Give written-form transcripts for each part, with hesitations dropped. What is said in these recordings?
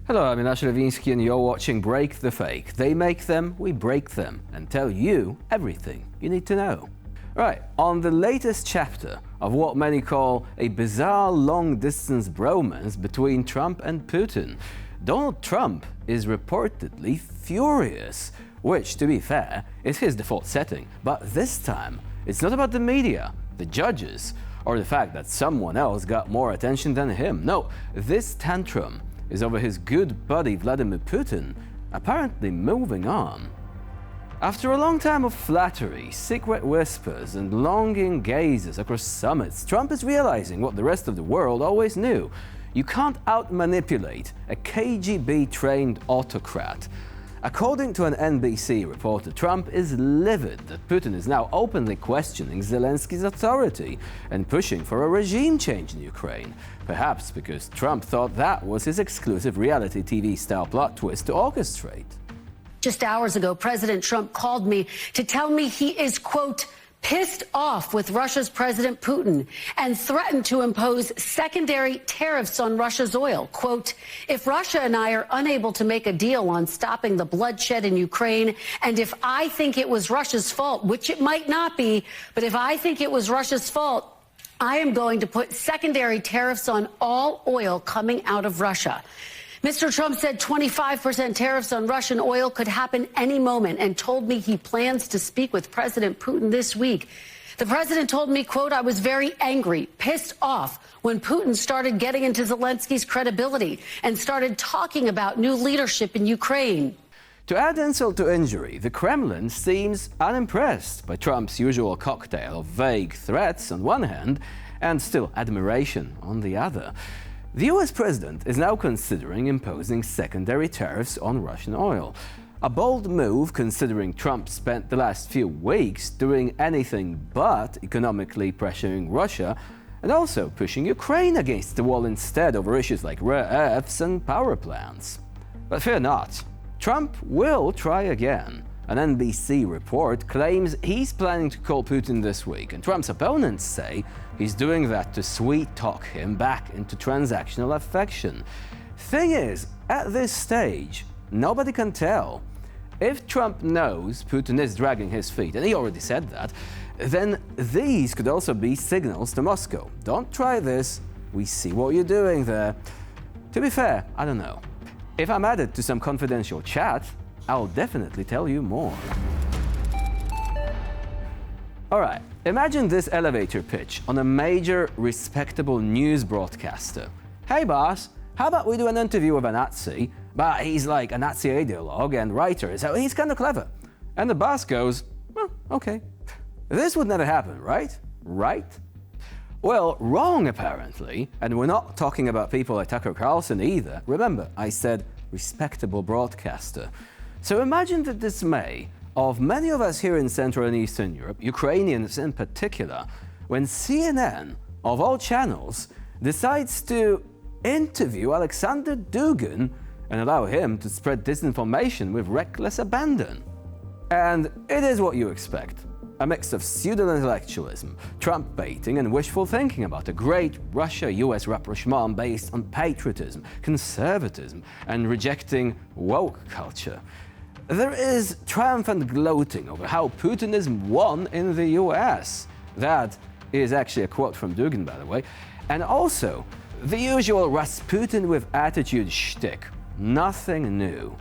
Hello, I'm Nash Levinsky and you're watching Break the Fake. They make them, we break them, and tell you everything you need to know. Right, on the latest chapter of what many call a bizarre long-distance bromance between Trump and Putin, Donald Trump is reportedly furious, which, to be fair, is his default setting. But this time, it's not about the media, the judges, or the fact that someone else got more attention than him. No, this tantrum is over his good buddy Vladimir Putin apparently moving on. After a long time of flattery, secret whispers, and longing gazes across summits, Trump is realizing what the rest of the world always knew. You can't out-manipulate a KGB-trained autocrat. According to an NBC reporter, Trump is livid that Putin is now openly questioning Zelensky's authority and pushing for a regime change in Ukraine. Perhaps because Trump thought that was his exclusive reality TV-style plot twist to orchestrate. Just hours ago, President Trump called me to tell me he is, quote, pissed off with Russia's President Putin and threatened to impose secondary tariffs on Russia's oil. Quote, if Russia and I are unable to make a deal on stopping the bloodshed in Ukraine, and if I think it was Russia's fault, which it might not be, but if I think it was Russia's fault, I am going to put secondary tariffs on all oil coming out of Russia. Mr. Trump said 25% tariffs on Russian oil could happen any moment and told me he plans to speak with President Putin this week. The president told me, quote, I was very angry, pissed off when Putin started getting into Zelensky's credibility and started talking about new leadership in Ukraine. To add insult to injury, the Kremlin seems unimpressed by Trump's usual cocktail of vague threats on one hand and still admiration on the other. The US president is now considering imposing secondary tariffs on Russian oil. A bold move considering Trump spent the last few weeks doing anything but economically pressuring Russia and also pushing Ukraine against the wall instead over issues like rare earths and power plants. But fear not, Trump will try again. An NBC report claims he's planning to call Putin this week, and Trump's opponents say he's doing that to sweet-talk him back into transactional affection. Thing is, at this stage, nobody can tell. If Trump knows Putin is dragging his feet, and he already said that, then these could also be signals to Moscow. Don't try this, we see what you're doing there. To be fair, I don't know. If I'm added to some confidential chat, I'll definitely tell you more. Alright, imagine this elevator pitch on a major, respectable news broadcaster. Hey boss, how about we do an interview with a Nazi, but he's like a Nazi ideologue and writer, so he's kind of clever. And the boss goes, well, okay. This would never happen, right? Right? Well, wrong apparently, and we're not talking about people like Tucker Carlson either. Remember, I said respectable broadcaster. So imagine the dismay of many of us here in Central and Eastern Europe, Ukrainians in particular, when CNN, of all channels, decides to interview Aleksandr Dugin and allow him to spread disinformation with reckless abandon. And it is what you expect. A mix of pseudo-intellectualism, Trump baiting, and wishful thinking about a great Russia-US rapprochement based on patriotism, conservatism, and rejecting woke culture. There is triumphant gloating over how Putin is won in the US. That is actually a quote from Dugin, by the way. And also, the usual Rasputin with attitude shtick. Nothing new.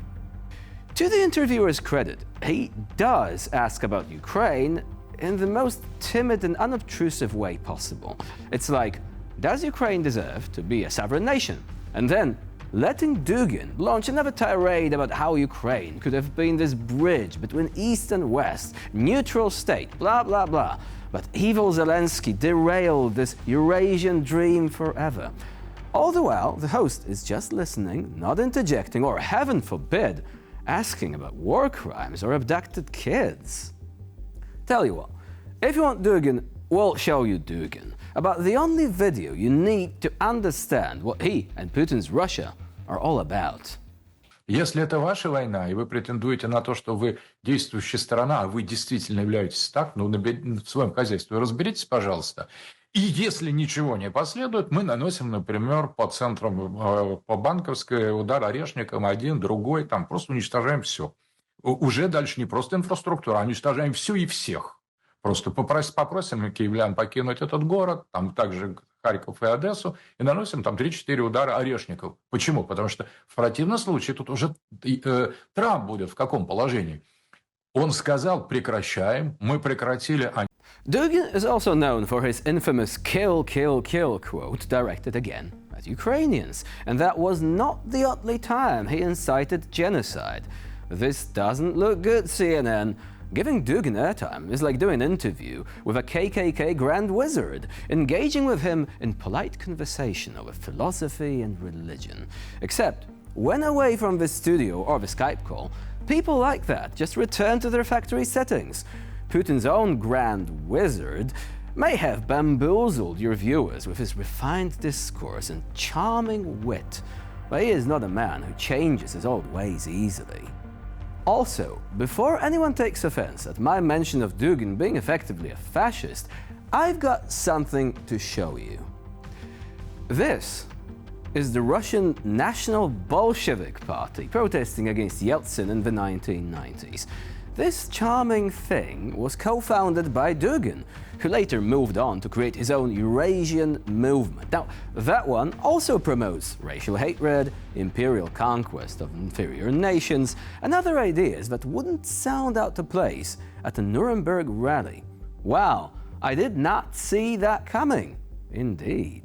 To the interviewer's credit, he does ask about Ukraine in the most timid and unobtrusive way possible. It's like, does Ukraine deserve to be a sovereign nation? And then letting Dugin launch another tirade about how Ukraine could have been this bridge between East and West, neutral state, blah, blah, blah. But evil Zelensky derailed this Eurasian dream forever. All the while, the host is just listening, not interjecting, or heaven forbid, asking about war crimes or abducted kids. Tell you what, if you want Dugin, we'll show you Dugin. About the only video you need to understand what he and Putin's Russia are all about. Если это ваша война, и вы претендуете на то, что вы действующая сторона, а вы действительно являетесь так, ну, в своем хозяйстве разберитесь, пожалуйста. И если ничего не последует, мы наносим, например, по центрам, по банковской удар орешником один, другой, там просто уничтожаем все. Уже дальше не просто инфраструктура, а уничтожаем все и всех. Просто попросим киевлян покинуть этот город, там также Харьков и Одессу, и наносим там 3-4 удара орешников. Почему? Потому что в противном случае тут уже Трамп будет в каком положении? Он сказал, прекращаем, мы прекратили, а Dugin is also known for his infamous kill, kill, kill quote directed again at Ukrainians, and that was not the only time he incited genocide. This doesn't look good, CNN. Giving Dugin airtime is like doing an interview with a KKK Grand Wizard, engaging with him in polite conversation over philosophy and religion. Except, when away from the studio or the Skype call, people like that just return to their factory settings. Putin's own Grand Wizard may have bamboozled your viewers with his refined discourse and charming wit, but he is not a man who changes his old ways easily. Also, before anyone takes offense at my mention of Dugin being effectively a fascist, I've got something to show you. This is the Russian National Bolshevik Party protesting against Yeltsin in the 1990s. This charming thing was co-founded by Dugin, who later moved on to create his own Eurasian movement. Now, that one also promotes racial hatred, imperial conquest of inferior nations, and other ideas that wouldn't sound out of place at a Nuremberg rally. Wow, I did not see that coming. Indeed.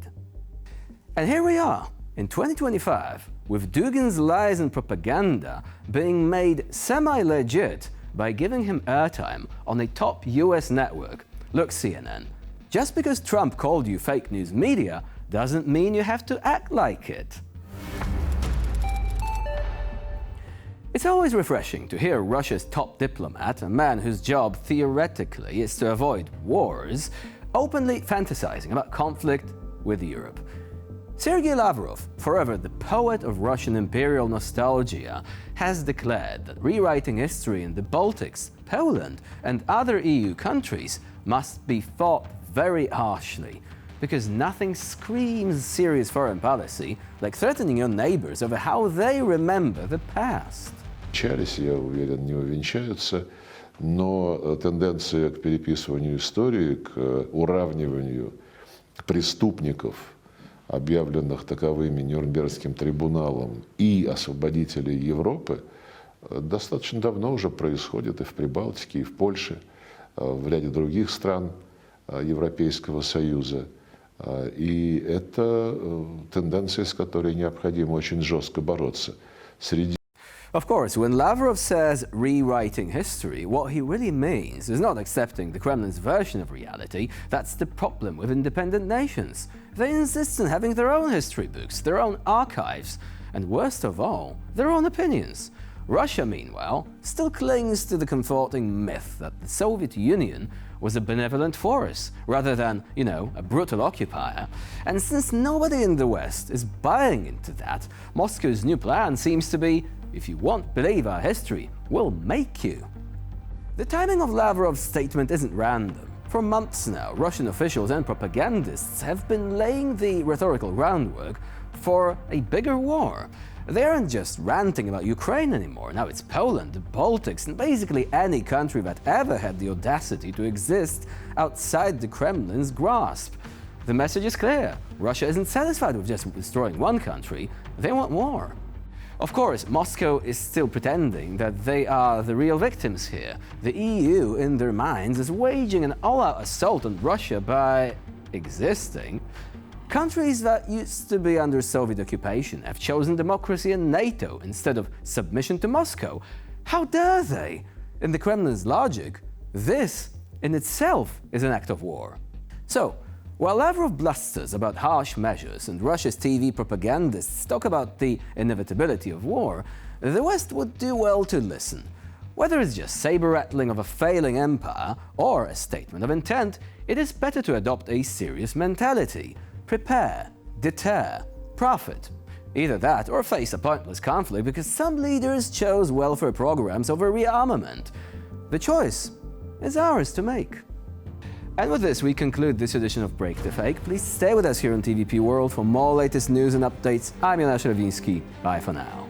And here we are, in 2025, with Dugin's lies and propaganda being made semi-legit by giving him airtime on a top US network. Look, CNN, just because Trump called you fake news media doesn't mean you have to act like it. It's always refreshing to hear Russia's top diplomat, a man whose job theoretically is to avoid wars, openly fantasizing about conflict with Europe. Sergei Lavrov, forever the poet of Russian imperial nostalgia, has declared that rewriting history in the Baltics, Poland, and other EU countries must be fought very harshly, because nothing screams serious foreign policy like threatening your neighbors over how they remember the past. Чались, я уверен, не увенчаются, но тенденция к переписыванию истории, к уравниванию преступников, объявленных таковыми Нюрнбергским трибуналом, и освободителей Европы, достаточно давно уже происходит и в Прибалтике, и в Польше, в ряде других стран Европейского Союза. И это тенденция, с которой необходимо очень жестко бороться. Of course, when Lavrov says rewriting history, what he really means is not accepting the Kremlin's version of reality. That's the problem with independent nations. They insist on having their own history books, their own archives, and worst of all, their own opinions. Russia, meanwhile, still clings to the comforting myth that the Soviet Union was a benevolent force, rather than, a brutal occupier. And since nobody in the West is buying into that, Moscow's new plan seems to be, if you won't believe our history, we'll make you. The timing of Lavrov's statement isn't random. For months now, Russian officials and propagandists have been laying the rhetorical groundwork for a bigger war. They aren't just ranting about Ukraine anymore. Now it's Poland, the Baltics, and basically any country that ever had the audacity to exist outside the Kremlin's grasp. The message is clear. Russia isn't satisfied with just destroying one country. They want more. Of course, Moscow is still pretending that they are the real victims here. The EU, in their minds, is waging an all-out assault on Russia by existing. Countries that used to be under Soviet occupation have chosen democracy and NATO instead of submission to Moscow. How dare they? In the Kremlin's logic, this in itself is an act of war. So, while Lavrov blusters about harsh measures and Russia's TV propagandists talk about the inevitability of war, the West would do well to listen. Whether it's just saber-rattling of a failing empire or a statement of intent, it is better to adopt a serious mentality. Prepare, deter, profit. Either that or face a pointless conflict because some leaders chose welfare programs over rearmament. The choice is ours to make. And with this, we conclude this edition of Break the Fake. Please stay with us here on TVP World for more latest news and updates. I'm Jonasz Rawiński. Bye for now.